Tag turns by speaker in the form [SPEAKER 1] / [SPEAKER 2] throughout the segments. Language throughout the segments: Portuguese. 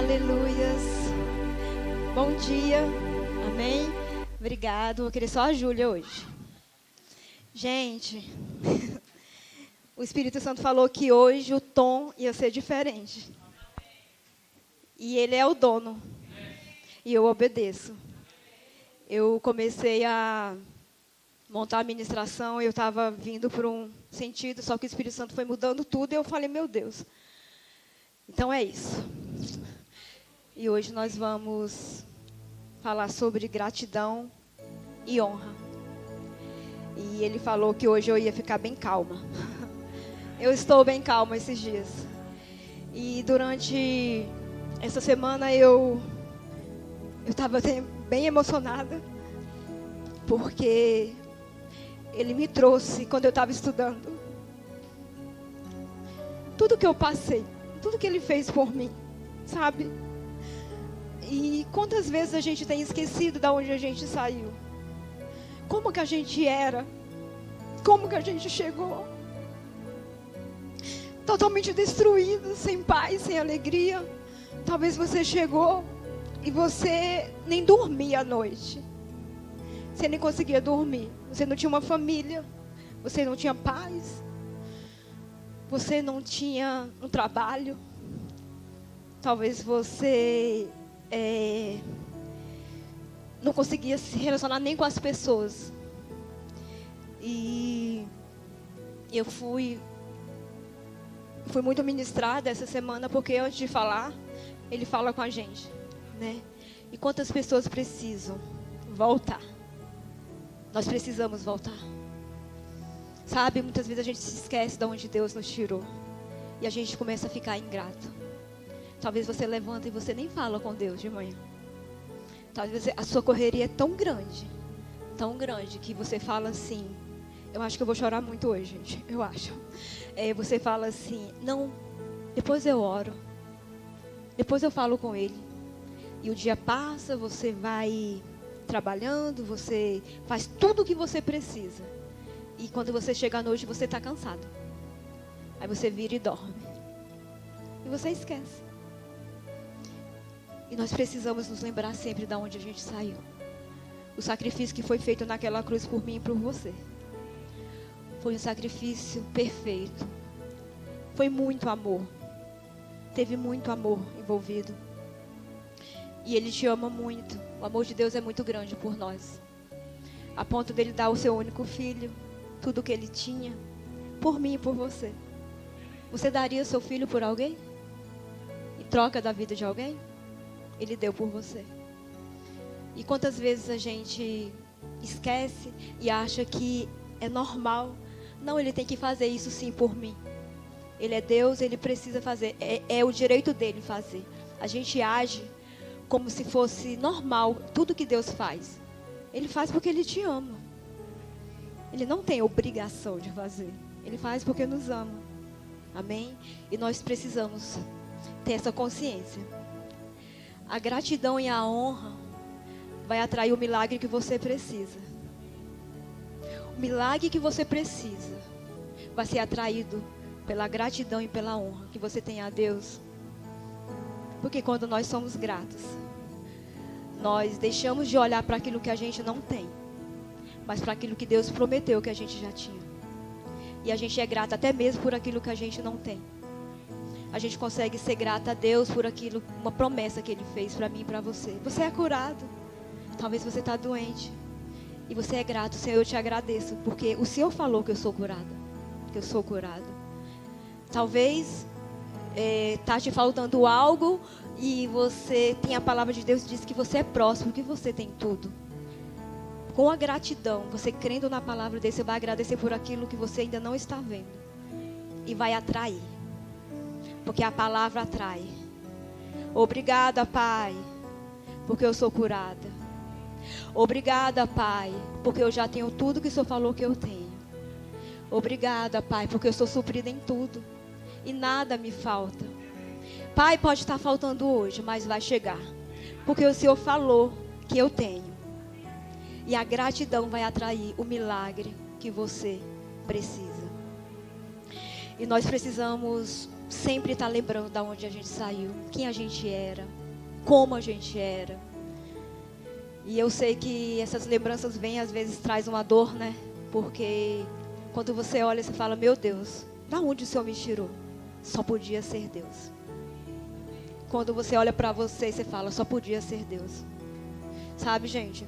[SPEAKER 1] Aleluias. Bom dia. Amém. Obrigado. Vou querer só a Júlia hoje. Gente, o Espírito Santo falou que hoje o tom ia ser diferente. E ele é o dono. E eu obedeço. Eu comecei a montar a ministração, eu estava vindo por um sentido, só que o Espírito Santo foi mudando tudo e eu falei, meu Deus. Então é isso. E hoje nós vamos falar sobre gratidão e honra. E ele falou que hoje eu ia ficar bem calma. Eu estou bem calma esses dias. E durante essa semana eu estava bem emocionada, porque ele me trouxe, quando eu estava estudando, tudo que eu passei, tudo que ele fez por mim, sabe? E quantas vezes a gente tem esquecido de onde a gente saiu? Como que a gente era? Como que a gente chegou? Totalmente destruído, sem paz, sem alegria. Talvez você chegou e você nem dormia à noite. Você nem conseguia dormir. Você não tinha uma família. Você não tinha paz. Você não tinha um trabalho. Talvez você não conseguia se relacionar nem com as pessoas. E eu fui muito ministrada essa semana, porque antes de falar, ele fala com a gente, né? E quantas pessoas precisam voltar? Nós precisamos voltar. Sabe, muitas vezes a gente se esquece de onde Deus nos tirou. E a gente começa a ficar ingrato. Talvez você levanta e você nem fala com Deus de manhã. Talvez a sua correria é tão grande, que você fala assim, eu acho que eu vou chorar muito hoje, gente, eu acho. Você fala assim, não, depois eu oro. Depois eu falo com ele. E o dia passa, você vai trabalhando, você faz tudo o que você precisa. E quando você chega à noite, você está cansado. Aí você vira e dorme. E você esquece. E nós precisamos nos lembrar sempre de onde a gente saiu. O sacrifício que foi feito naquela cruz por mim e por você. Foi um sacrifício perfeito. Foi muito amor. Teve muito amor envolvido. E Ele te ama muito. O amor de Deus é muito grande por nós. A ponto dele dar o seu único filho, tudo que Ele tinha, por mim e por você. Você daria seu filho por alguém? Em troca da vida de alguém? Ele deu por você. E quantas vezes a gente esquece e acha que é normal. Não, Ele tem que fazer isso sim por mim. Ele é Deus, Ele precisa fazer. É o direito dele fazer. A gente age como se fosse normal tudo que Deus faz. Ele faz porque Ele te ama. Ele não tem obrigação de fazer. Ele faz porque nos ama. Amém? E nós precisamos ter essa consciência. A gratidão e a honra vai atrair o milagre que você precisa. O milagre que você precisa vai ser atraído pela gratidão e pela honra que você tem a Deus. Porque quando nós somos gratos, nós deixamos de olhar para aquilo que a gente não tem, mas para aquilo que Deus prometeu que a gente já tinha. E a gente é grato até mesmo por aquilo que a gente não tem. A gente consegue ser grata a Deus por aquilo, uma promessa que Ele fez para mim e para você. Você é curado. Talvez você está doente. E você é grato. Senhor, eu te agradeço, porque o Senhor falou que eu sou curada. Que eu sou curado. Talvez está te faltando algo e você tem a palavra de Deus que diz que você é próximo, que você tem tudo. Com a gratidão, você crendo na palavra dele, você vai agradecer por aquilo que você ainda não está vendo. E vai atrair. Porque a palavra atrai. Obrigada, Pai, porque eu sou curada. Obrigada, Pai, porque eu já tenho tudo que o Senhor falou que eu tenho. Obrigada, Pai, porque eu sou suprida em tudo. E nada me falta. Pai, pode estar faltando hoje, mas vai chegar. Porque o Senhor falou que eu tenho. E a gratidão vai atrair o milagre que você precisa. E nós precisamos sempre estar lembrando de onde a gente saiu, quem a gente era, como a gente era. E eu sei que essas lembranças vêm, às vezes traz uma dor, né? Porque quando você olha, você fala, meu Deus, da onde o Senhor me tirou? Só podia ser Deus. Quando você olha para você, você fala, só podia ser Deus. Sabe, gente?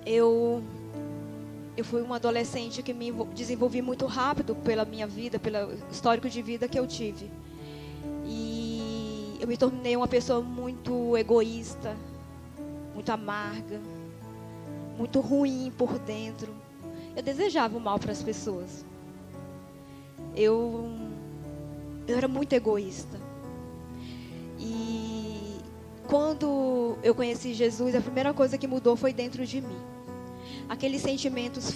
[SPEAKER 1] Eu fui uma adolescente que me desenvolvi muito rápido pela minha vida, pelo histórico de vida que eu tive. E eu me tornei uma pessoa muito egoísta, muito amarga, muito ruim por dentro. Eu desejava o mal para as pessoas. Eu era muito egoísta. E quando eu conheci Jesus, a primeira coisa que mudou foi dentro de mim. Aqueles sentimentos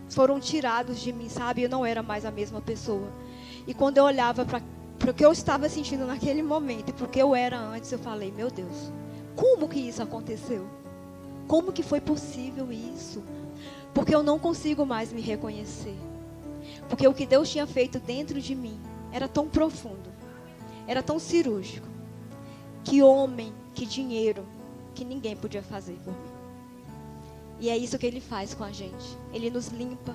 [SPEAKER 1] foram tirados de mim, sabe? Eu não era mais a mesma pessoa. E quando eu olhava para o que eu estava sentindo naquele momento e para o que eu era antes, eu falei, meu Deus, como que isso aconteceu? Como que foi possível isso? Porque eu não consigo mais me reconhecer. Porque o que Deus tinha feito dentro de mim era tão profundo, era tão cirúrgico, que homem, que dinheiro, que ninguém podia fazer por mim. E é isso que Ele faz com a gente. Ele nos limpa.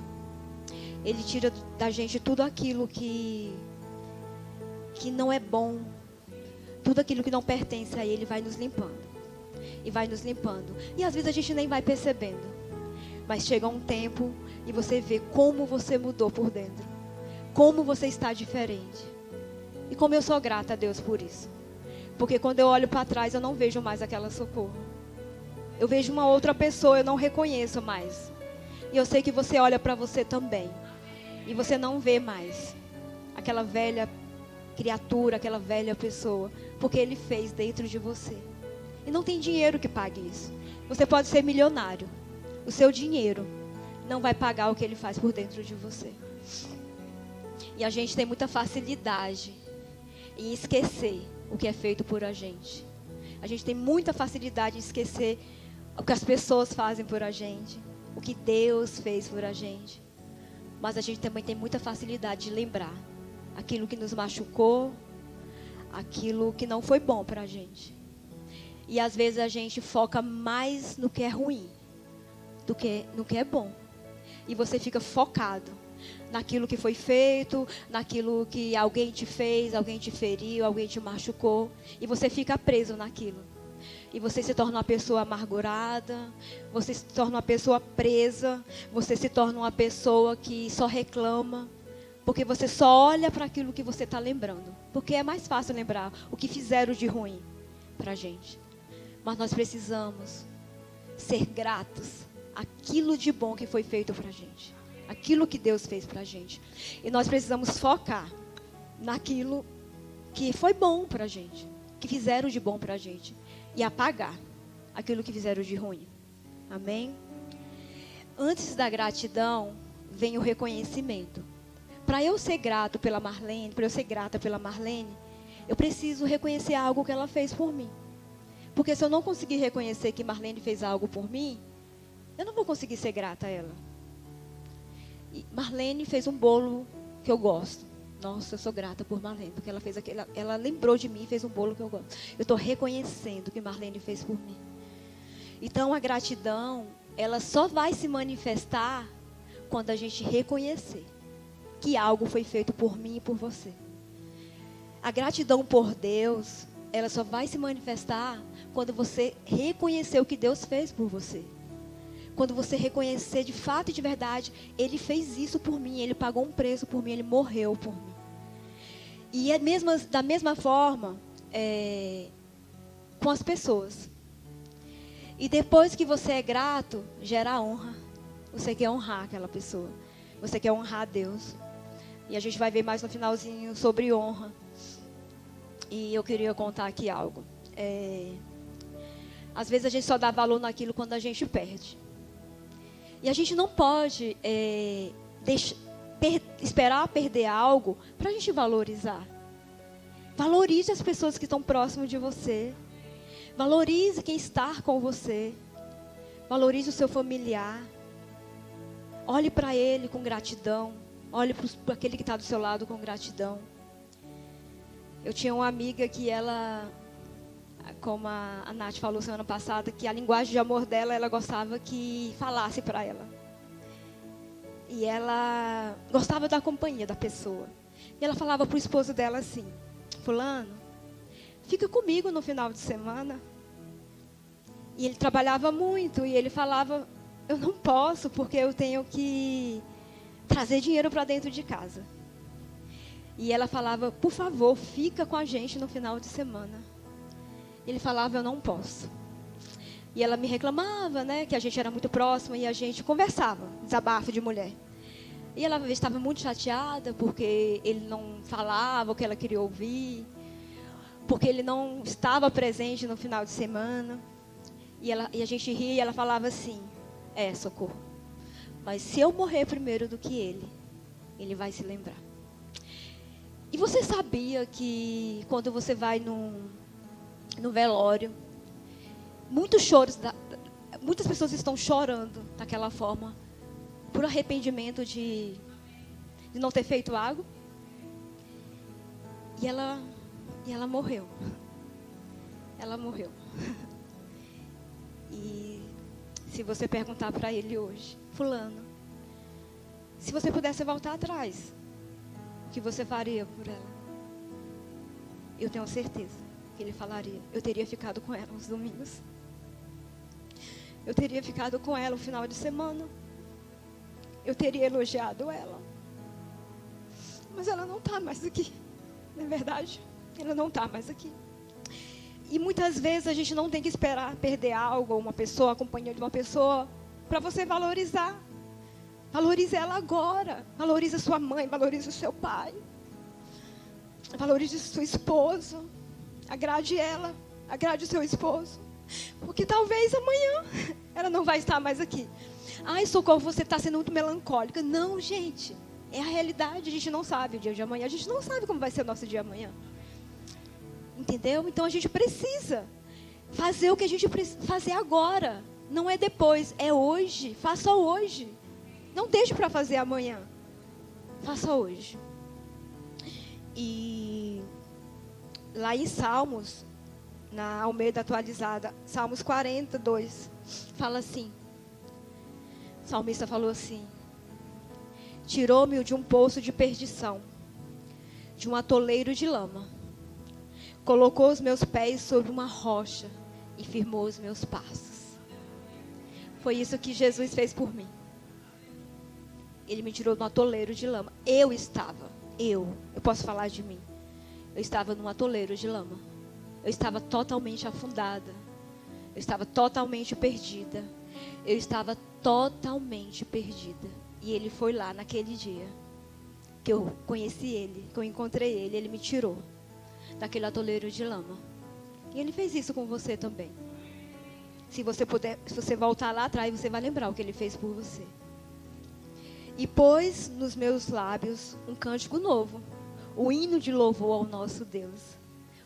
[SPEAKER 1] Ele tira da gente tudo aquilo que não é bom. Tudo aquilo que não pertence a Ele vai nos limpando. E vai nos limpando. E às vezes a gente nem vai percebendo. Mas chega um tempo e você vê como você mudou por dentro. Como você está diferente. E como eu sou grata a Deus por isso. Porque quando eu olho para trás eu não vejo mais aquela Socorro. Eu vejo uma outra pessoa, eu não reconheço mais. E eu sei que você olha para você também. E você não vê mais aquela velha criatura, aquela velha pessoa. Porque Ele fez dentro de você. E não tem dinheiro que pague isso. Você pode ser milionário. O seu dinheiro não vai pagar o que Ele faz por dentro de você. E a gente tem muita facilidade em esquecer o que é feito por a gente. A gente tem muita facilidade em esquecer o que as pessoas fazem por a gente, o que Deus fez por a gente. Mas a gente também tem muita facilidade de lembrar aquilo que nos machucou, aquilo que não foi bom para a gente. E às vezes a gente foca mais no que é ruim do que no que é bom. E você fica focado naquilo que foi feito, naquilo que alguém te fez, alguém te feriu, alguém te machucou. E você fica preso naquilo. E você se torna uma pessoa amargurada, você se torna uma pessoa presa, você se torna uma pessoa que só reclama, porque você só olha para aquilo que você está lembrando. Porque é mais fácil lembrar o que fizeram de ruim para a gente. Mas nós precisamos ser gratos àquilo de bom que foi feito para a gente. Aquilo que Deus fez para a gente. E nós precisamos focar naquilo que foi bom para a gente, que fizeram de bom para a gente. E apagar aquilo que fizeram de ruim. Amém? Antes da gratidão, vem o reconhecimento. Para eu ser grato pela Marlene, para eu ser grata pela Marlene, eu preciso reconhecer algo que ela fez por mim. Porque se eu não conseguir reconhecer que Marlene fez algo por mim, eu não vou conseguir ser grata a ela. E Marlene fez um bolo que eu gosto. Nossa, eu sou grata por Marlene, porque ela fez aquele, ela lembrou de mim e fez um bolo que eu gosto. Eu estou reconhecendo o que Marlene fez por mim. Então a gratidão, ela só vai se manifestar quando a gente reconhecer que algo foi feito por mim e por você. A gratidão por Deus, ela só vai se manifestar quando você reconhecer o que Deus fez por você. Quando você reconhecer de fato e de verdade, Ele fez isso por mim, Ele pagou um preço por mim, Ele morreu por mim. E da mesma forma, com as pessoas. E depois que você é grato, gera honra. Você quer honrar aquela pessoa. Você quer honrar a Deus. E a gente vai ver mais no finalzinho sobre honra. E eu queria contar aqui algo. Às vezes a gente só dá valor naquilo quando a gente perde. E a gente não pode esperar perder algo para a gente valorizar. Valorize as pessoas que estão próximas de você. Valorize quem está com você. Valorize o seu familiar. Olhe para ele com gratidão. Olhe para aquele que está do seu lado com gratidão. Eu tinha uma amiga que ela, como a Nath falou semana passada, que a linguagem de amor dela, ela gostava que falasse para ela. E ela gostava da companhia da pessoa. E ela falava para o esposo dela assim: fulano, fica comigo no final de semana. E ele trabalhava muito e ele falava: eu não posso porque eu tenho que trazer dinheiro para dentro de casa. E ela falava: por favor, fica com a gente no final de semana. Ele falava: eu não posso. E ela me reclamava, né, que a gente era muito próxima e a gente conversava, desabafo de mulher. E ela estava muito chateada porque ele não falava o que ela queria ouvir, porque ele não estava presente no final de semana. E a gente ria e ela falava assim: Socorro, mas se eu morrer primeiro do que ele vai se lembrar. E você sabia que quando você vai no velório, muitas pessoas estão chorando daquela forma, por arrependimento de não ter feito algo? E ela morreu. Ela morreu. E se você perguntar para ele hoje: fulano, se você pudesse voltar atrás, o que você faria por ela? Eu tenho certeza que ele falaria: eu teria ficado com ela nos domingos. Eu teria ficado com ela no final de semana. Eu teria elogiado ela. Mas ela não está mais aqui. Não é verdade? Ela não está mais aqui. E muitas vezes a gente não tem que esperar perder algo, ou uma pessoa, a companhia de uma pessoa, para você valorizar. Valorize ela agora. Valorize a sua mãe, valorize o seu pai. Valorize o seu esposo. Agrade ela, agrade o seu esposo. Porque talvez amanhã ela não vai estar mais aqui. Ai, Socorro, você está sendo muito melancólica. Não, gente. É a realidade. A gente não sabe o dia de amanhã. A gente não sabe como vai ser o nosso dia amanhã. Entendeu? Então a gente precisa fazer o que a gente precisa fazer agora. Não é depois, é hoje. Faça hoje. Não deixe para fazer amanhã. Faça hoje. E lá em Salmos, na Almeida atualizada, Salmos 42, fala assim. O salmista falou assim: tirou-me de um poço de perdição, de um atoleiro de lama. Colocou os meus pés sobre uma rocha e firmou os meus passos. Foi isso que Jesus fez por mim. Ele me tirou de um atoleiro de lama. Eu posso falar de mim. Eu estava num atoleiro de lama. Eu estava totalmente afundada. Eu estava totalmente perdida. Eu estava totalmente perdida. E ele foi lá naquele dia que eu conheci ele, que eu encontrei ele. Ele me tirou daquele atoleiro de lama. E ele fez isso com você também. Se você puder, se você voltar lá atrás, você vai lembrar o que ele fez por você. E pôs nos meus lábios um cântico novo, o hino de louvor ao nosso Deus.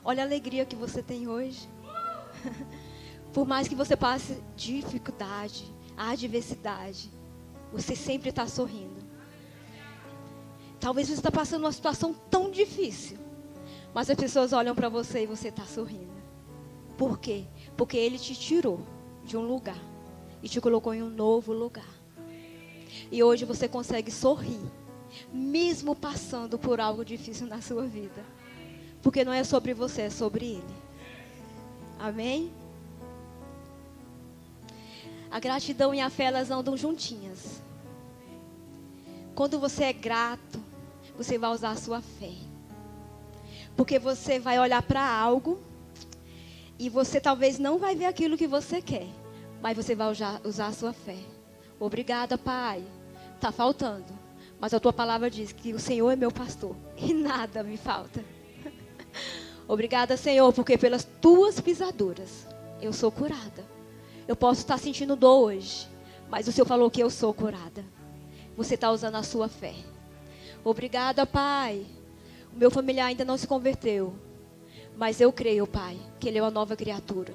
[SPEAKER 1] Olha a alegria que você tem hoje. Por mais que você passe dificuldade, adversidade, você sempre está sorrindo. Talvez você está passando uma situação tão difícil, mas as pessoas olham para você e você está sorrindo. Por quê? Porque Ele te tirou de um lugar e te colocou em um novo lugar. E hoje você consegue sorrir, mesmo passando por algo difícil na sua vida. Porque não é sobre você, é sobre Ele. Amém? A gratidão e a fé, elas andam juntinhas. Quando você é grato, você vai usar a sua fé. Porque você vai olhar para algo e você talvez não vai ver aquilo que você quer, mas você vai usar a sua fé. Obrigada, Pai. Está faltando, mas a tua palavra diz que o Senhor é meu pastor e nada me falta. Obrigada, Senhor, porque pelas tuas pisaduras eu sou curada. Eu posso estar sentindo dor hoje, mas o Senhor falou que eu sou curada. Você está usando a sua fé. Obrigada, Pai. O meu familiar ainda não se converteu, mas eu creio, Pai, que ele é uma nova criatura.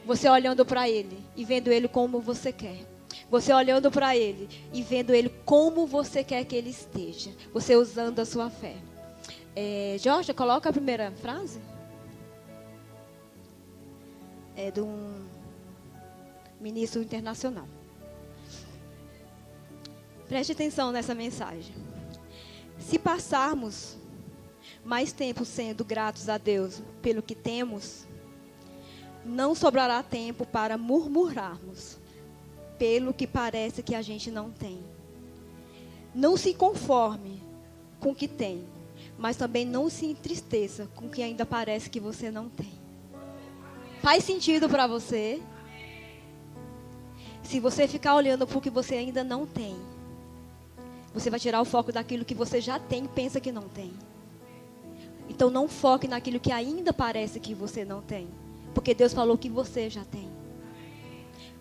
[SPEAKER 1] Você olhando para ele e vendo ele como você quer. Você olhando para ele e vendo ele como você quer que ele esteja. Você usando a sua fé. Jorge, coloca a primeira frase. É de um ministro internacional. Preste atenção nessa mensagem. Se passarmos mais tempo sendo gratos a Deus pelo que temos, não sobrará tempo para murmurarmos pelo que parece que a gente não tem. Não se conforme com o que tem, mas também não se entristeça com o que ainda parece que você não tem. Faz sentido para você? Se você ficar olhando para o que você ainda não tem, você vai tirar o foco daquilo que você já tem e pensa que não tem. Então não foque naquilo que ainda parece que você não tem, porque Deus falou que você já tem.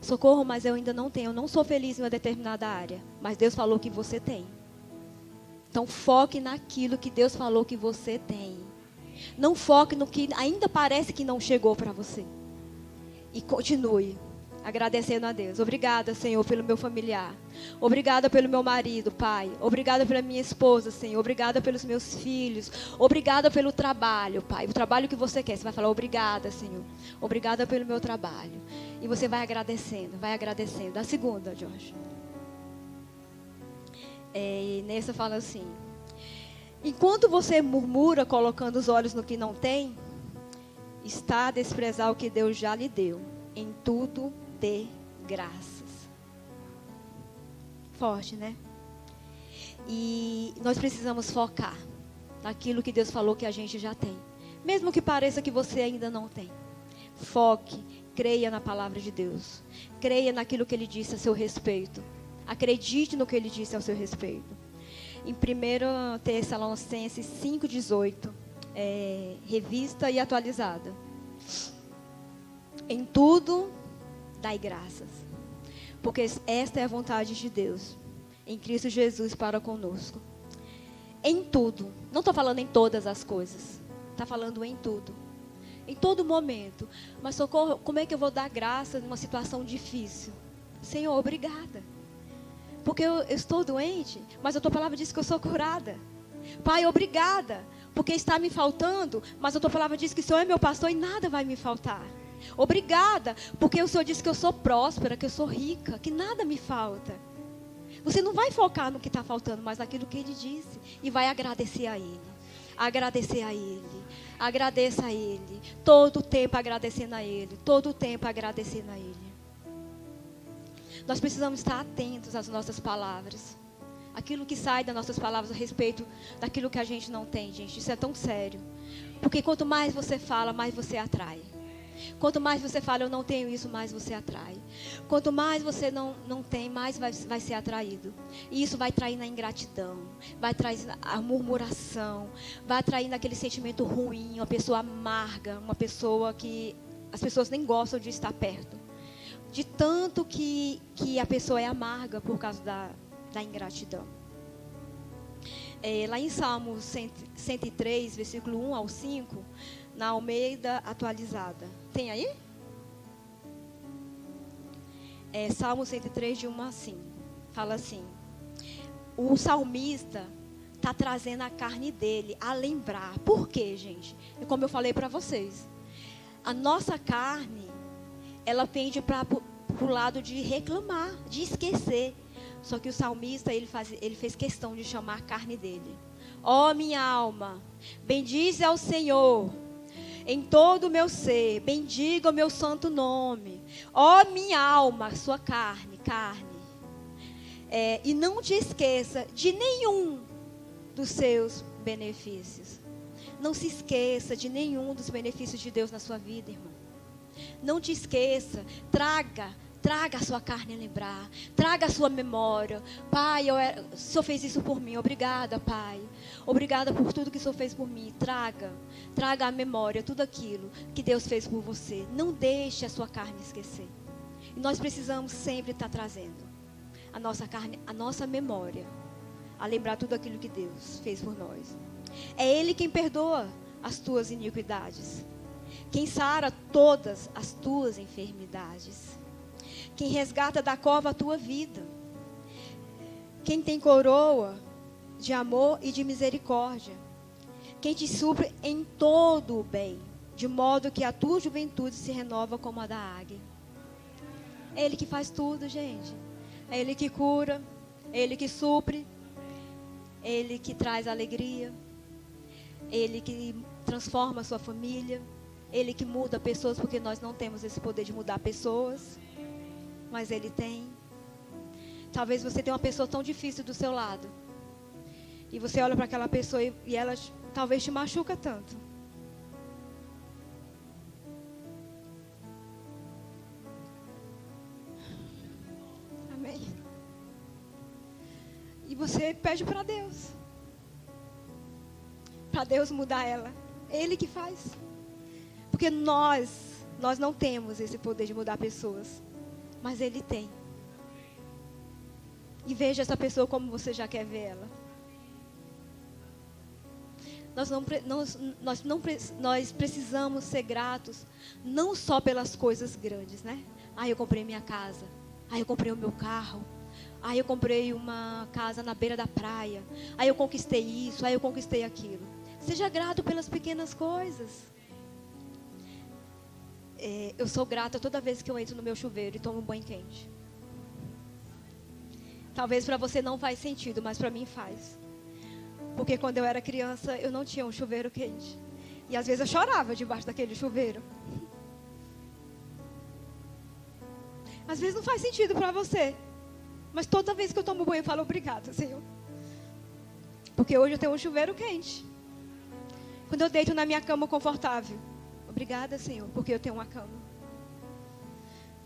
[SPEAKER 1] Socorro, mas eu ainda não tenho. Eu não sou feliz em uma determinada área, mas Deus falou que você tem. Então foque naquilo que Deus falou que você tem. Não foque no que ainda parece que não chegou para você. E continue agradecendo a Deus. Obrigada, Senhor, pelo meu familiar. Obrigada pelo meu marido, Pai. Obrigada pela minha esposa, Senhor. Obrigada pelos meus filhos. Obrigada pelo trabalho, Pai. O trabalho que você quer. Você vai falar, obrigada, Senhor. Obrigada pelo meu trabalho. E você vai agradecendo, vai agradecendo. A segunda, Jorge. E nessa fala assim: enquanto você murmura colocando os olhos no que não tem, está a desprezar o que Deus já lhe deu. Em tudo dê graças. Forte, né? E nós precisamos focar naquilo que Deus falou que a gente já tem. Mesmo que pareça que você ainda não tem. Foque, creia na palavra de Deus. Creia naquilo que Ele disse a seu respeito. Acredite no que Ele disse ao seu respeito. Em 1 Tessalonicenses 5,18, revista e atualizada. Em tudo, dai graças, porque esta é a vontade de Deus, em Cristo Jesus para conosco. Em tudo, não estou falando em todas as coisas, está falando em tudo, em todo momento. Mas socorro, como é que eu vou dar graça numa situação difícil? Senhor, obrigada, porque eu estou doente, mas a tua palavra diz que eu sou curada. Pai, obrigada, porque está me faltando, mas a tua palavra diz que o Senhor é meu pastor e nada vai me faltar. Obrigada, porque o Senhor disse que eu sou próspera, que eu sou rica, que nada me falta. Você não vai focar no que está faltando, mas naquilo que Ele disse. E vai agradecer a Ele. Agradecer a Ele. Agradeça a Ele. Todo o tempo agradecendo a Ele. Todo o tempo agradecendo a Ele. Nós precisamos estar atentos às nossas palavras. Aquilo que sai das nossas palavras a respeito daquilo que a gente não tem, gente. Isso é tão sério. Porque quanto mais você fala, mais você atrai. Quanto mais você fala, eu não tenho isso, mais você atrai. Quanto mais você não tem, mais vai ser atraído. E isso vai trair na ingratidão, vai trair a murmuração, vai atrair naquele sentimento ruim, uma pessoa amarga, uma pessoa que as pessoas nem gostam de estar perto. De tanto que a pessoa é amarga por causa da ingratidão. Lá em Salmos 103, versículo 1 ao 5, na Almeida atualizada. Tem aí? Salmo 103, de 1 a 5. Fala assim: o salmista está trazendo a carne dele a lembrar. Por quê, gente? E como eu falei para vocês, a nossa carne, ela pende para o lado de reclamar, de esquecer. Só que o salmista, ele fez questão de chamar a carne dele. Ó minha alma, bendize ao Senhor em todo o meu ser, bendiga o meu santo nome. Ó minha alma, sua carne. E não te esqueça de nenhum dos seus benefícios. Não se esqueça de nenhum dos benefícios de Deus na sua vida, irmão. Não te esqueça, traga a sua carne a lembrar, traga a sua memória. Pai, o Senhor fez isso por mim, obrigada, Pai. Obrigada por tudo que o Senhor fez por mim. Traga à memória tudo aquilo que Deus fez por você. Não deixe a sua carne esquecer. E nós precisamos sempre estar trazendo a nossa carne, a nossa memória, a lembrar tudo aquilo que Deus fez por nós. É Ele quem perdoa as tuas iniquidades, quem sara todas as tuas enfermidades, quem resgata da cova a tua vida, quem tem coroa de amor e de misericórdia, Quem te supre em todo o bem, de modo que a tua juventude se renova como a da águia. É Ele que faz tudo, gente. É Ele que cura, é Ele que supre, é Ele que traz alegria, é Ele que transforma a sua família, é Ele que muda pessoas, porque nós não temos esse poder de mudar pessoas, mas Ele tem. Talvez você tenha uma pessoa tão difícil do seu lado, e você olha para aquela pessoa e ela talvez te machuca tanto. Amém. E você pede para Deus mudar ela. É Ele que faz. Porque nós não temos esse poder de mudar pessoas, mas Ele tem. E veja essa pessoa como você já quer ver ela. Nós precisamos ser gratos, não só pelas coisas grandes, né? Eu comprei minha casa. Eu comprei o meu carro. Eu comprei uma casa na beira da praia. Eu conquistei isso. Eu conquistei aquilo. Seja grato pelas pequenas coisas. Eu sou grata toda vez que eu entro no meu chuveiro e tomo um banho quente. Talvez para você não faz sentido, mas para mim faz. Porque quando eu era criança, eu não tinha um chuveiro quente. E às vezes eu chorava debaixo daquele chuveiro. Às vezes não faz sentido para você. Mas toda vez que eu tomo banho, eu falo obrigada, Senhor. Porque hoje eu tenho um chuveiro quente. Quando eu deito na minha cama confortável, obrigada, Senhor, porque eu tenho uma cama.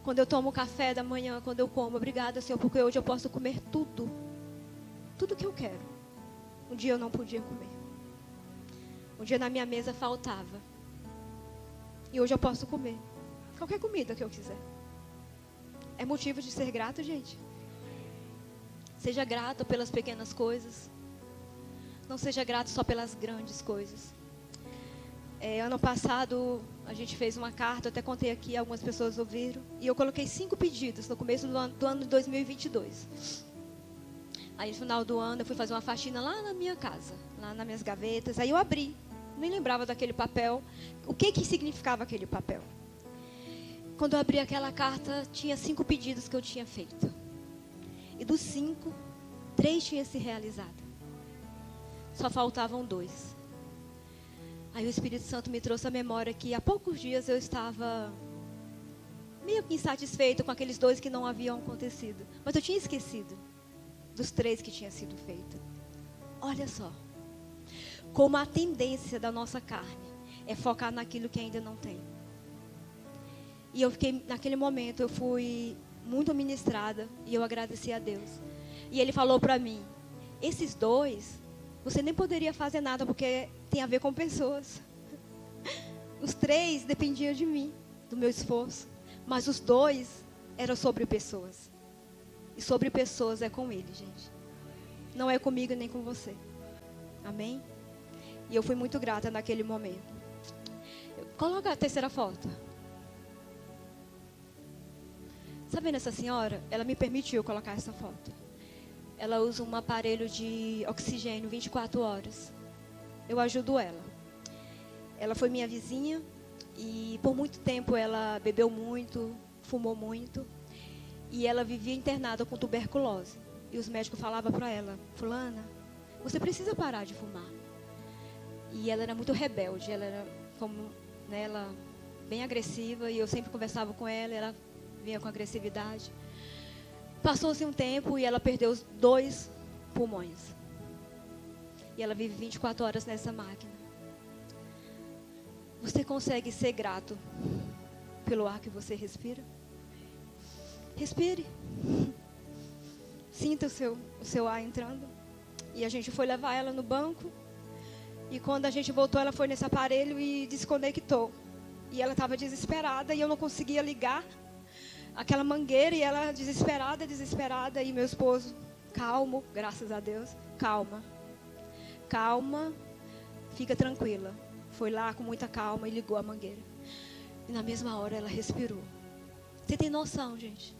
[SPEAKER 1] Quando eu tomo café da manhã, quando eu como, obrigada, Senhor, porque hoje eu posso comer tudo. Tudo que eu quero. Um dia eu não podia comer. Um dia na minha mesa faltava. E hoje eu posso comer qualquer comida que eu quiser. É motivo de ser grato, gente. Seja grato pelas pequenas coisas. Não seja grato só pelas grandes coisas. Ano passado a gente fez uma carta, eu até contei aqui, algumas pessoas ouviram. E eu coloquei 5 pedidos no começo do ano de 2022. Aí no final do ano eu fui fazer uma faxina lá na minha casa, lá nas minhas gavetas. Aí eu abri, nem lembrava daquele papel. O que significava aquele papel? Quando eu abri aquela carta, tinha 5 pedidos que eu tinha feito. E dos 5, 3 tinham se realizado. Só faltavam 2. Aí o Espírito Santo me trouxe à memória que há poucos dias eu estava meio que insatisfeita com aqueles 2 que não haviam acontecido. Mas eu tinha esquecido dos 3 que tinha sido feito. Olha só, como a tendência da nossa carne é focar naquilo que ainda não tem. E eu fiquei, naquele momento, eu fui muito ministrada e eu agradeci a Deus. E Ele falou para mim, esses 2, você nem poderia fazer nada porque tem a ver com pessoas. Os 3 dependiam de mim, do meu esforço. Mas os 2 eram sobre pessoas. E sobre pessoas é com Ele, gente. Não é comigo nem com você. Amém? E eu fui muito grata naquele momento. Coloca a terceira foto. Está vendo essa senhora? Ela me permitiu colocar essa foto. Ela usa um aparelho de oxigênio 24 horas. Eu ajudo ela. Ela foi minha vizinha e por muito tempo ela bebeu muito, fumou muito. E ela vivia internada com tuberculose. E os médicos falavam para ela, fulana, você precisa parar de fumar. E ela era muito rebelde, ela era ela bem agressiva. E eu sempre conversava com ela, ela vinha com agressividade. Passou-se um tempo e ela perdeu os 2 pulmões. E ela vive 24 horas nessa máquina. Você consegue ser grato pelo ar que você respira? Respire. Sinta o seu ar entrando. E a gente foi levar ela no banco. E quando a gente voltou, ela foi nesse aparelho e desconectou. E ela estava desesperada e eu não conseguia ligar aquela mangueira. E ela desesperada. E meu esposo, calmo, graças a Deus, calma. Calma, fica tranquila. Foi lá com muita calma e ligou a mangueira. E na mesma hora ela respirou. Você tem noção, gente?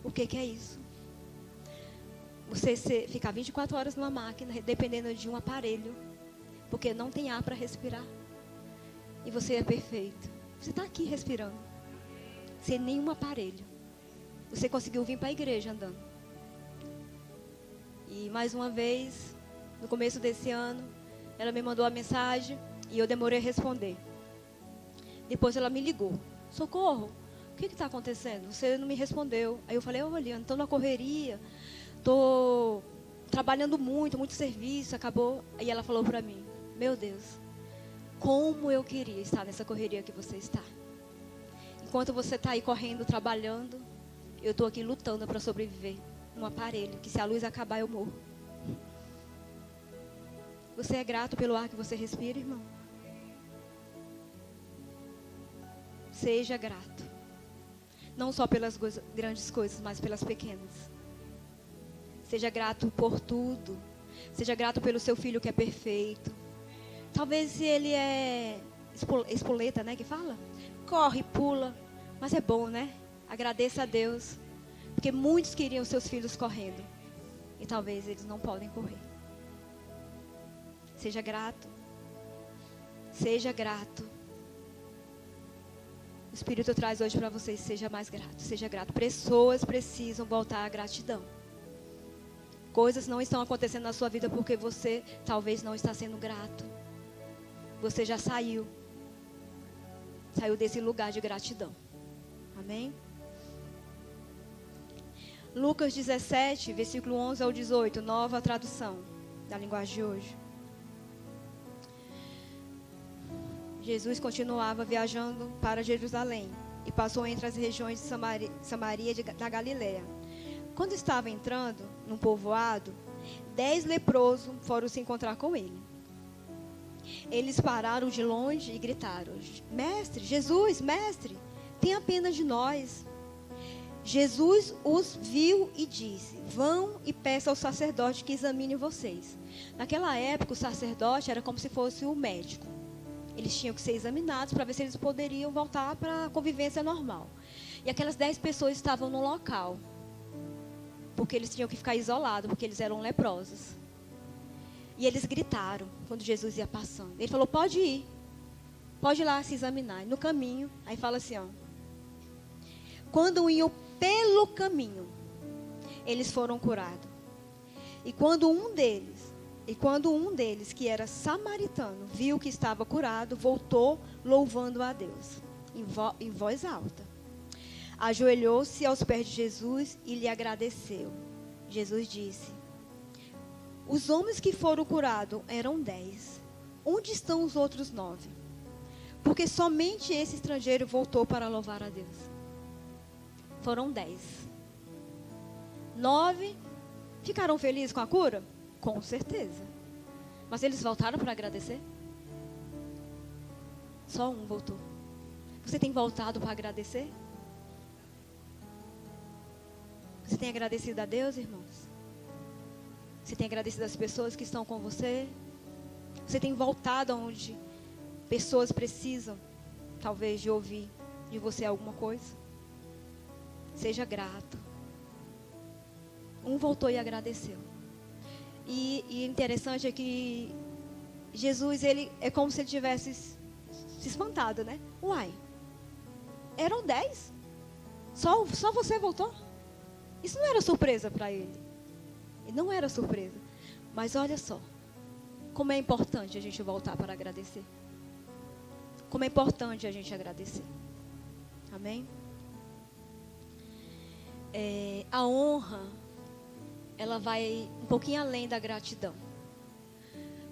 [SPEAKER 1] O que é isso? Você ficar 24 horas numa máquina, dependendo de um aparelho, porque não tem ar para respirar. E você é perfeito. Você está aqui respirando, sem nenhum aparelho. Você conseguiu vir para a igreja andando. E mais uma vez, no começo desse ano, ela me mandou a mensagem e eu demorei a responder. Depois ela me ligou. Socorro, o que está acontecendo? Você não me respondeu. Aí eu falei, olha, estou na correria, estou trabalhando muito, muito serviço, acabou. Aí ela falou para mim, meu Deus, como eu queria estar nessa correria que você está. Enquanto você está aí correndo, trabalhando, eu estou aqui lutando para sobreviver. Um aparelho, que se a luz acabar eu morro. Você é grato pelo ar que você respira, irmão? Seja grato. Não só pelas grandes coisas, mas pelas pequenas. Seja grato por tudo. Seja grato pelo seu filho que é perfeito. Talvez se ele é espoleta, né, que fala? Corre, pula. Mas é bom, né? Agradeça a Deus. Porque muitos queriam seus filhos correndo. E talvez eles não podem correr. Seja grato. Seja grato. O Espírito traz hoje para vocês, seja mais grato. Seja grato. Pessoas precisam voltar à gratidão. Coisas não estão acontecendo na sua vida porque você talvez não está sendo grato. Você já saiu. Saiu desse lugar de gratidão. Amém? Lucas 17, versículo 11 ao 18, nova tradução da linguagem de hoje. Jesus continuava viajando para Jerusalém e passou entre as regiões de Samaria da Galiléia. Quando estava entrando num povoado, 10 leprosos foram se encontrar com ele. Eles pararam de longe e gritaram, Mestre, Jesus, Mestre, tenha pena de nós. Jesus os viu e disse, vão e peçam ao sacerdote que examine vocês. Naquela época o sacerdote era como se fosse o médico. Eles tinham que ser examinados para ver se eles poderiam voltar para a convivência normal. E aquelas 10 pessoas estavam no local, porque eles tinham que ficar isolados, porque eles eram leprosos. E eles gritaram quando Jesus ia passando. Ele falou, pode ir lá se examinar. E no caminho, aí fala assim, ó. Quando iam pelo caminho, eles foram curados. E quando um deles, que era samaritano, viu que estava curado, voltou louvando a Deus, em voz alta. Ajoelhou-se aos pés de Jesus e lhe agradeceu. Jesus disse, os homens que foram curados eram 10. Onde estão os outros 9? Porque somente esse estrangeiro voltou para louvar a Deus. Foram 10. 9 ficaram felizes com a cura? Com certeza. Mas eles voltaram para agradecer? Só um voltou. Você tem voltado para agradecer? Você tem agradecido a Deus, irmãos? Você tem agradecido as pessoas que estão com você? Você tem voltado onde pessoas precisam, talvez, de ouvir de você alguma coisa? Seja grato. Um voltou e agradeceu. E interessante é que Jesus, ele é como se ele tivesse se espantado, né? Uai, eram 10? Só você voltou? Isso não era surpresa para ele. E não era surpresa. Mas olha só, como é importante a gente voltar para agradecer. Como é importante a gente agradecer. Amém? A honra, ela vai um pouquinho além da gratidão.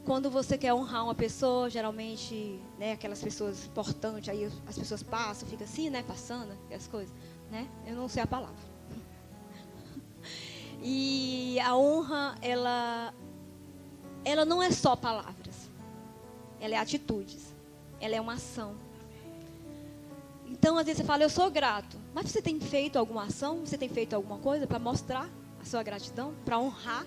[SPEAKER 1] Quando você quer honrar uma pessoa, geralmente, né, aquelas pessoas importantes, aí as pessoas passam, fica assim, né, passando, as coisas, né? Eu não sei a palavra. E a honra, ela não é só palavras. Ela é atitudes. Ela é uma ação. Então, às vezes você fala, eu sou grato. Mas você tem feito alguma ação? Você tem feito alguma coisa para mostrar a sua gratidão? Para honrar?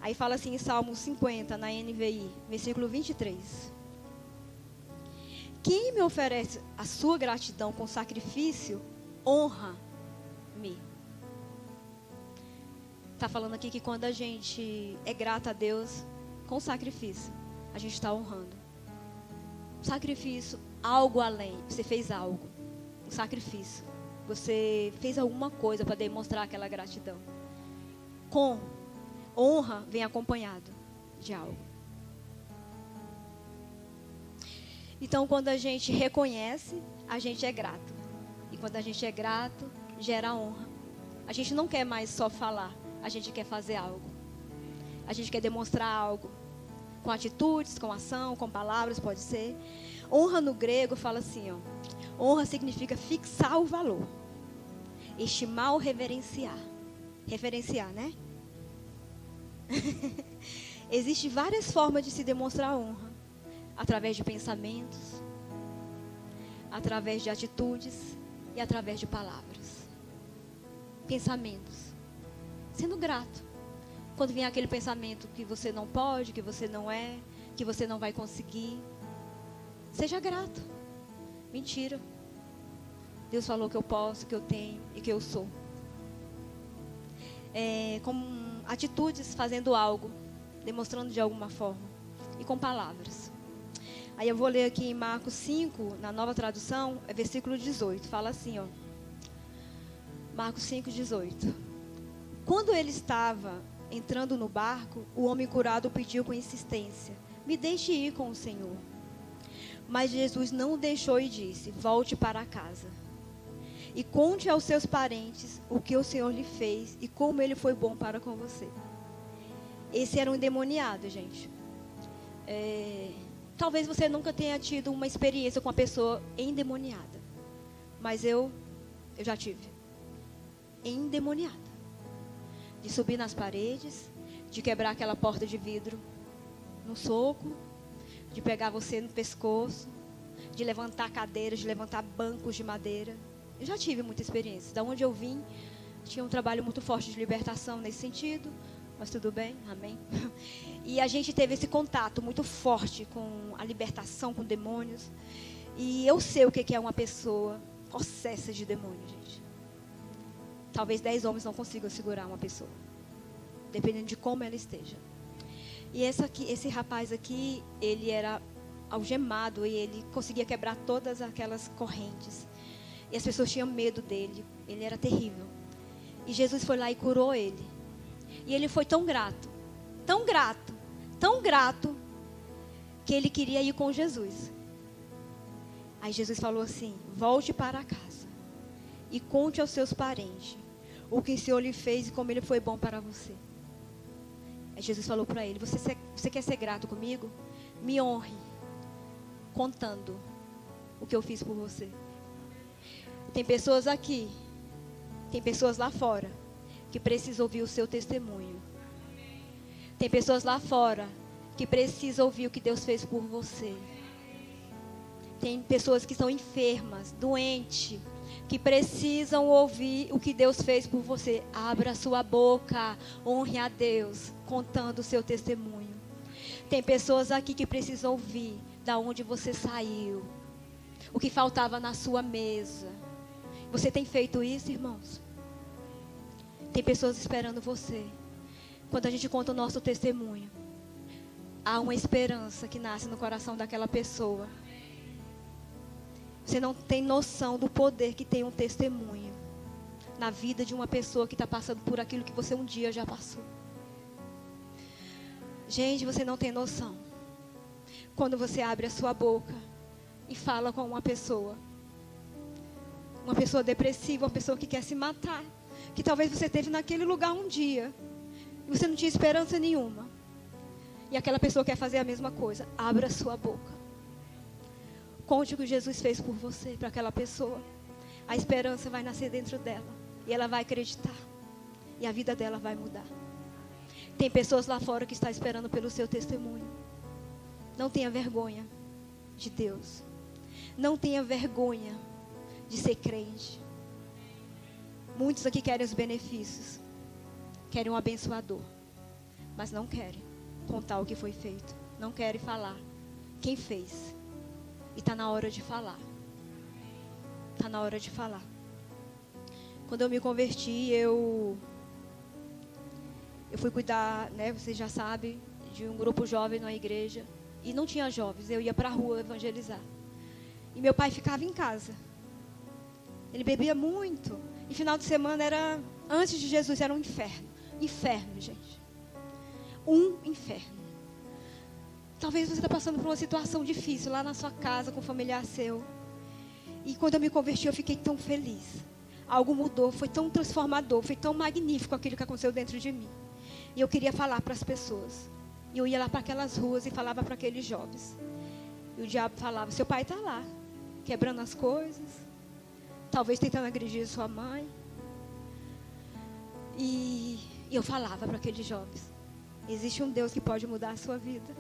[SPEAKER 1] Aí fala assim em Salmo 50, na NVI, versículo 23. Quem me oferece a sua gratidão com sacrifício, honra-me. Está falando aqui que quando a gente é grato a Deus com sacrifício, a gente está honrando. Sacrifício, algo além. Você fez algo. Um sacrifício. Você fez alguma coisa para demonstrar aquela gratidão. Com honra vem acompanhado de algo. Então, quando a gente reconhece, a gente é grato. E quando a gente é grato, gera honra. A gente não quer mais só falar, a gente quer fazer algo. A gente quer demonstrar algo. Com atitudes, com ação, com palavras, pode ser. Honra no grego fala assim, ó. Honra significa fixar o valor. Estimar ou reverenciar. Reverenciar, né? Existem várias formas de se demonstrar honra. Através de pensamentos, através de atitudes e através de palavras. Pensamentos. Sendo grato. Quando vem aquele pensamento que você não pode, que você não é, que você não vai conseguir, seja grato. Mentira. Deus falou que eu posso, que eu tenho e que eu sou. Com atitudes, fazendo algo, demonstrando de alguma forma. E com palavras. Aí eu vou ler aqui em Marcos 5, na nova tradução, é versículo 18. Fala assim, ó. Marcos 5, 18. Quando ele estava entrando no barco, o homem curado pediu com insistência: me deixe ir com o Senhor. Mas Jesus não o deixou e disse: volte para casa. E conte aos seus parentes o que o Senhor lhe fez e como ele foi bom para com você. Esse era um endemoniado, gente. Talvez você nunca tenha tido uma experiência com uma pessoa endemoniada. Mas eu já tive. Endemoniada. De subir nas paredes, de quebrar aquela porta de vidro no soco, de pegar você no pescoço, de levantar cadeiras, de levantar bancos de madeira. Eu já tive muita experiência. Da onde eu vim, tinha um trabalho muito forte de libertação nesse sentido. Mas tudo bem, amém. E a gente teve esse contato muito forte com a libertação, com demônios. E eu sei o que é uma pessoa possessa de demônio, gente. Talvez 10 homens não consigam segurar uma pessoa, dependendo de como ela esteja. E esse rapaz aqui, ele era algemado e ele conseguia quebrar todas aquelas correntes. E as pessoas tinham medo dele, ele era terrível. E Jesus foi lá e curou ele. E ele foi tão grato, tão grato, tão grato, que ele queria ir com Jesus. Aí Jesus falou assim: volte para casa e conte aos seus parentes o que o Senhor lhe fez e como ele foi bom para você. Aí Jesus falou para ele: você quer ser grato comigo? Me honre contando o que eu fiz por você. Tem pessoas aqui, tem pessoas lá fora que precisam ouvir o seu testemunho. Tem pessoas lá fora que precisam ouvir o que Deus fez por você. Tem pessoas que estão enfermas, doentes, que precisam ouvir o que Deus fez por você. Abra a sua boca, honre a Deus, contando o seu testemunho. Tem pessoas aqui que precisam ouvir da onde você saiu, o que faltava na sua mesa. Você tem feito isso, irmãos? Tem pessoas esperando você. Quando a gente conta o nosso testemunho, há uma esperança que nasce no coração daquela pessoa. Você não tem noção do poder que tem um testemunho na vida de uma pessoa que está passando por aquilo que você um dia já passou. Gente, você não tem noção. Quando você abre a sua boca e fala com uma pessoa depressiva, uma pessoa que quer se matar, que talvez você esteve naquele lugar um dia e você não tinha esperança nenhuma, e aquela pessoa quer fazer a mesma coisa. Abra a sua boca, conte o que Jesus fez por você, para aquela pessoa. A esperança vai nascer dentro dela e ela vai acreditar e a vida dela vai mudar. Tem pessoas lá fora que estão esperando pelo seu testemunho. Não tenha vergonha de Deus. Não tenha vergonha de ser crente. Muitos aqui querem os benefícios, querem um abençoador, mas não querem contar o que foi feito, não querem falar quem fez. E está na hora de falar. Está na hora de falar. Quando eu me converti, eu fui cuidar, né? Vocês já sabem, de um grupo jovem na igreja. E não tinha jovens, eu ia para a rua evangelizar. E meu pai ficava em casa. Ele bebia muito. E final de semana era, antes de Jesus, era um inferno. Inferno, gente. Um inferno. Talvez você está passando por uma situação difícil lá na sua casa, com um familiar seu. E quando eu me converti, eu fiquei tão feliz. Algo mudou, foi tão transformador, foi tão magnífico aquilo que aconteceu dentro de mim. E eu queria falar para as pessoas. E eu ia lá para aquelas ruas e falava para aqueles jovens. E o diabo falava, seu pai está lá, quebrando as coisas. Talvez tentando agredir sua mãe. E eu falava para aqueles jovens, existe um Deus que pode mudar a sua vida.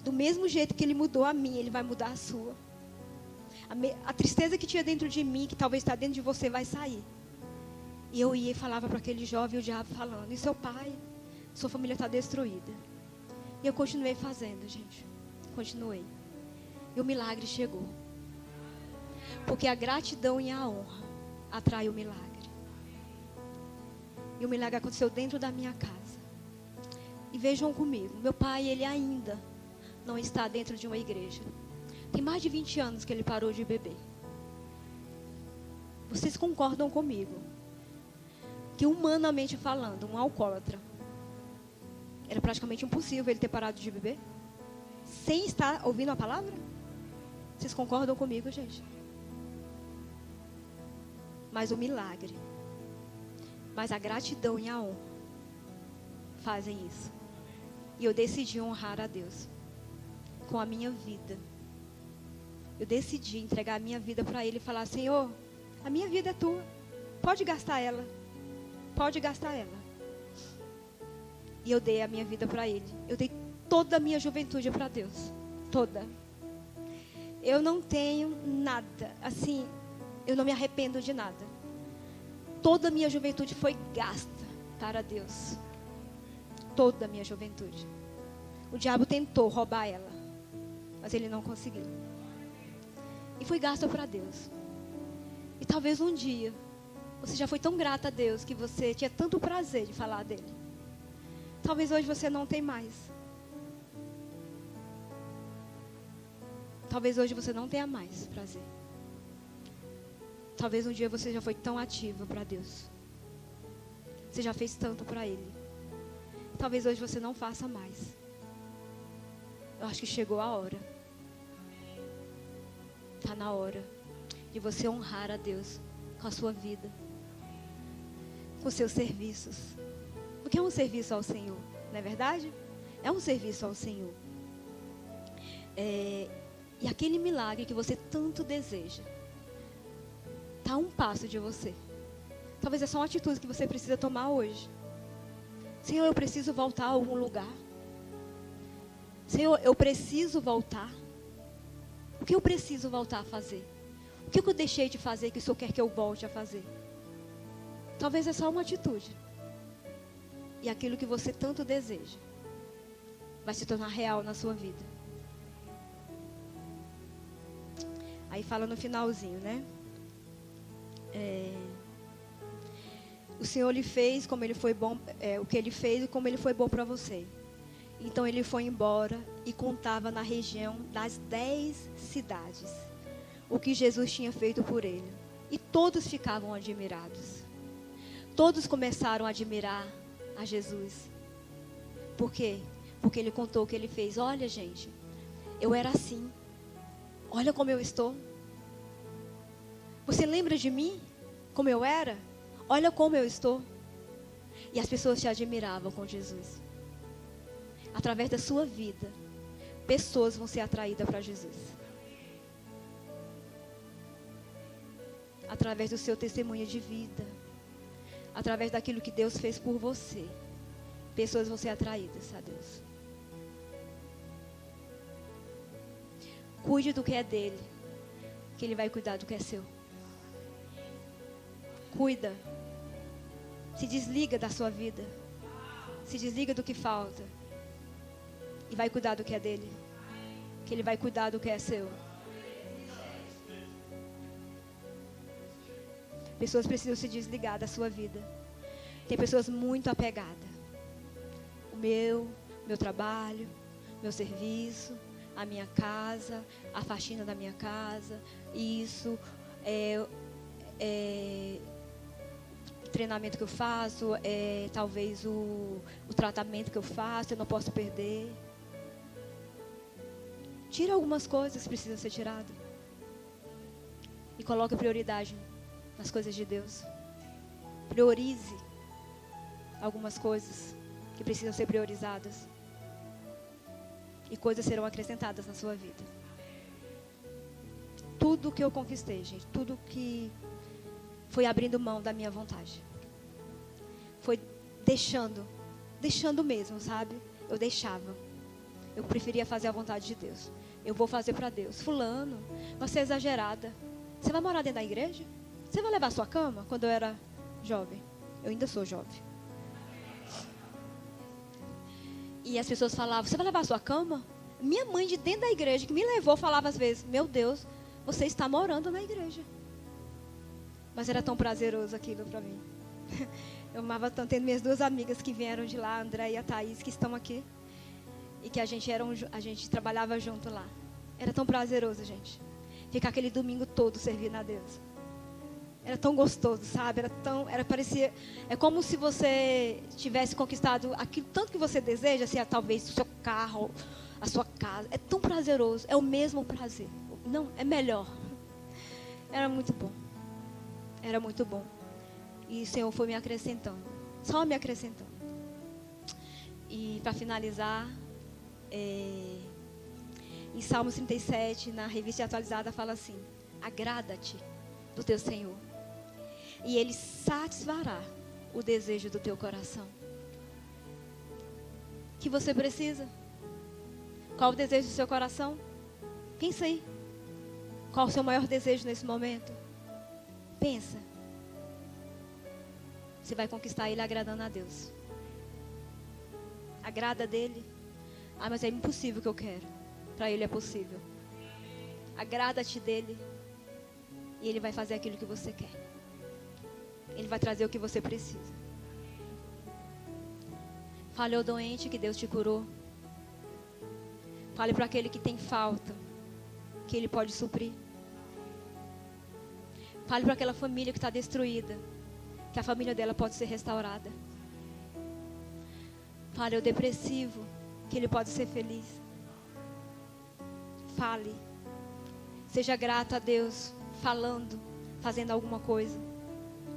[SPEAKER 1] Do mesmo jeito que Ele mudou a minha, Ele vai mudar a sua. A tristeza que tinha dentro de mim, que talvez está dentro de você, vai sair. E eu ia e falava para aquele jovem, o diabo falando, e seu pai, sua família está destruída. E eu continuei fazendo, gente. Continuei. E o milagre chegou. Porque a gratidão e a honra atrai o milagre. E o milagre aconteceu dentro da minha casa. E vejam comigo, meu pai, ele ainda não está dentro de uma igreja. Tem mais de 20 anos que ele parou de beber. Vocês concordam comigo que, humanamente falando, um alcoólatra, era praticamente impossível ele ter parado de beber? Sem estar ouvindo a palavra? Vocês concordam comigo, gente? Mas o milagre, mas a gratidão e a honra fazem isso. E eu decidi honrar a Deus com a minha vida. Eu decidi entregar a minha vida para Ele e falar, Senhor, a minha vida é tua. Pode gastar ela. Pode gastar ela. E eu dei a minha vida para Ele. Eu dei toda a minha juventude para Deus. Toda. Eu não tenho nada. Assim, eu não me arrependo de nada. Toda a minha juventude foi gasta para Deus. Toda a minha juventude. O diabo tentou roubar ela, mas ele não conseguiu. E foi gasta para Deus. E talvez um dia você já foi tão grata a Deus que você tinha tanto prazer de falar dele. Talvez hoje você não tem mais. Talvez hoje você não tenha mais prazer. Talvez um dia você já foi tão ativa para Deus. Você já fez tanto para Ele. Talvez hoje você não faça mais. Eu acho que chegou a hora. Está na hora de você honrar a Deus com a sua vida, com seus serviços. Porque é um serviço ao Senhor, não é verdade? É um serviço ao Senhor. E aquele milagre que você tanto deseja está a um passo de você. Talvez é só uma atitude que você precisa tomar hoje. Senhor, eu preciso voltar a algum lugar. Senhor, eu preciso voltar. O que eu preciso voltar a fazer? O que eu deixei de fazer que o Senhor quer que eu volte a fazer? Talvez é só uma atitude. E aquilo que você tanto deseja vai se tornar real na sua vida. Aí fala no finalzinho, né? O Senhor lhe fez como Ele foi bom, o que Ele fez e como Ele foi bom para você. Então ele foi embora e contava na região das 10 cidades o que Jesus tinha feito por ele. E todos ficavam admirados. Todos começaram a admirar a Jesus. Por quê? Porque ele contou o que ele fez. Olha, gente, eu era assim. Olha como eu estou. Você lembra de mim? Como eu era? Olha como eu estou. E as pessoas te admiravam com Jesus. Através da sua vida, pessoas vão ser atraídas para Jesus. Através do seu testemunho de vida, através daquilo que Deus fez por você, pessoas vão ser atraídas a Deus. Cuide do que é dele, que ele vai cuidar do que é seu. Cuida. Se desliga da sua vida. Se desliga do que falta. E vai cuidar do que é dele. Que ele vai cuidar do que é seu. Pessoas precisam se desligar da sua vida. Tem pessoas muito apegadas. meu trabalho, meu serviço, a minha casa, a faxina da minha casa, isso, o treinamento que eu faço, talvez o tratamento que eu faço, eu não posso perder. Tira algumas coisas que precisam ser tiradas. E coloque prioridade nas coisas de Deus. Priorize algumas coisas que precisam ser priorizadas. E coisas serão acrescentadas na sua vida. Tudo que eu conquistei, gente, tudo que foi abrindo mão da minha vontade. Foi deixando mesmo, sabe? Eu deixava. Eu preferia fazer a vontade de Deus. Eu vou fazer para Deus. Fulano, você é exagerada. Você vai morar dentro da igreja? Você vai levar sua cama? Quando eu era jovem. Eu ainda sou jovem. E as pessoas falavam, você vai levar sua cama? Minha mãe de dentro da igreja, que me levou, falava às vezes, meu Deus, você está morando na igreja. Mas era tão prazeroso aquilo para mim. Eu amava tanto, tendo minhas duas amigas que vieram de lá, a André e a Thaís, que estão aqui. E que a gente trabalhava junto lá. Era tão prazeroso, gente. Ficar aquele domingo todo servindo a Deus. Era tão gostoso, sabe? Parecia, é como se você tivesse conquistado aquilo tanto que você deseja, assim, talvez o seu carro, a sua casa. É tão prazeroso, é o mesmo prazer. Não, é melhor. Era muito bom. Era muito bom. E o Senhor foi me acrescentando. Só me acrescentando. E para finalizar, em Salmos 37, na revista atualizada, fala assim: agrada-te do teu Senhor, e Ele satisfará o desejo do teu coração. O que você precisa? Qual o desejo do seu coração? Pensa aí. Qual o seu maior desejo nesse momento? Pensa. Você vai conquistar ele agradando a Deus. Agrada dele. Ah, mas é impossível o que eu quero. Para ele é possível. Agrada-te dele. E ele vai fazer aquilo que você quer. Ele vai trazer o que você precisa. Fale ao doente que Deus te curou. Fale para aquele que tem falta, que Ele pode suprir. Fale para aquela família que está destruída, que a família dela pode ser restaurada. Fale ao depressivo, que ele pode ser feliz. Fale. Seja grato a Deus, falando, fazendo alguma coisa,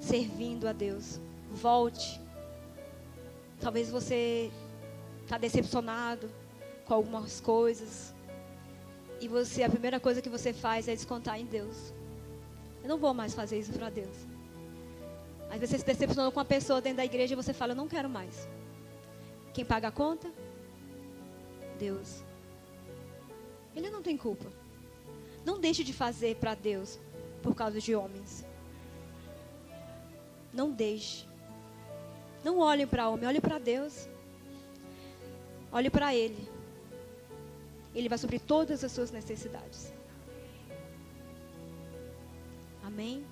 [SPEAKER 1] servindo a Deus. Volte. Talvez você está decepcionado com algumas coisas. E a primeira coisa que você faz é descontar em Deus. Eu não vou mais fazer isso para Deus. Às vezes você se decepcionou com uma pessoa dentro da igreja e você fala, eu não quero mais. Quem paga a conta? Deus. Ele não tem culpa. Não deixe de fazer para Deus por causa de homens. Não deixe. Não olhe para homem, olhe para Deus. Olhe para Ele. Ele vai suprir todas as suas necessidades. Amém?